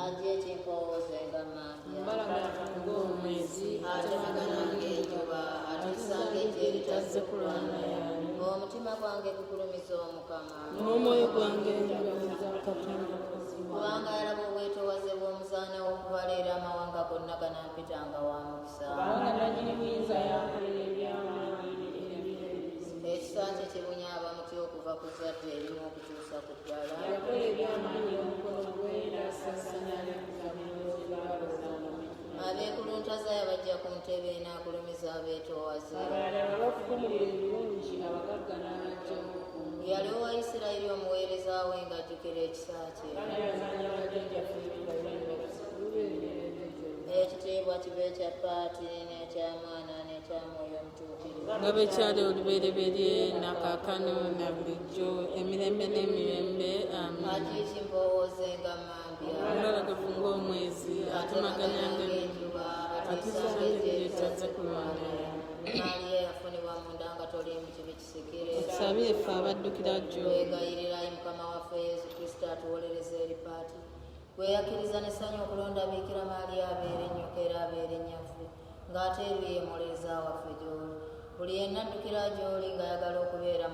agyekimpowozenga mambya mbalagafunga omwezi ate magana ng'enjuba atusanga ekyeri tazze kulwana yange ng'omutima gwange gugulumiza omukama n'omwoyo gwange njagaliza katonda kubanga yalaba obwetoowaze bw'omuzaana w'okubaleera amawanga gonna ganampitanga wa mukisa kubanga nannyini buyinza yakolera ebyamaanyi ekisa kye kibunya abamuti okuva ku zadde erimu okutuusa ku ddala yakola ebyamaanyi omukono gwe n'asasanya abeekuluntaza yabajja ku ntebe n'akulumiza abeetoowaze abalala bafukumulira ebirungi abagagga n'abajja yali owa Isirayiri omuweereza we ng'ajjukira ekisa kye ekitiibwa kibe kya Paati n'ekya Mwana n'ekya Mwoyo Omutuukirivu nga bwe kyali olubereberye n'akaakano na bulijjo emirembe n'emirembe amin agyekimpowozenga mambya mbalagafunga omwezi ate maganyanga enjuba atusanga ekyeri tazze kulwana Maaliya yafunibwa munda nga toliimu kibi kisikire tusabire ffe abaddukira jjo twegayirirayo Mukama waffe Yesu Kristo atuwolereza eri Paati weyakkiriza n'essanyu okulonda Biikira Maaliya abeere ennyoka era abeere nnyaffe ng'ate eruye muleeza waffe gy'oli buli yenna addukira gy'oli ng'ayagala okubeera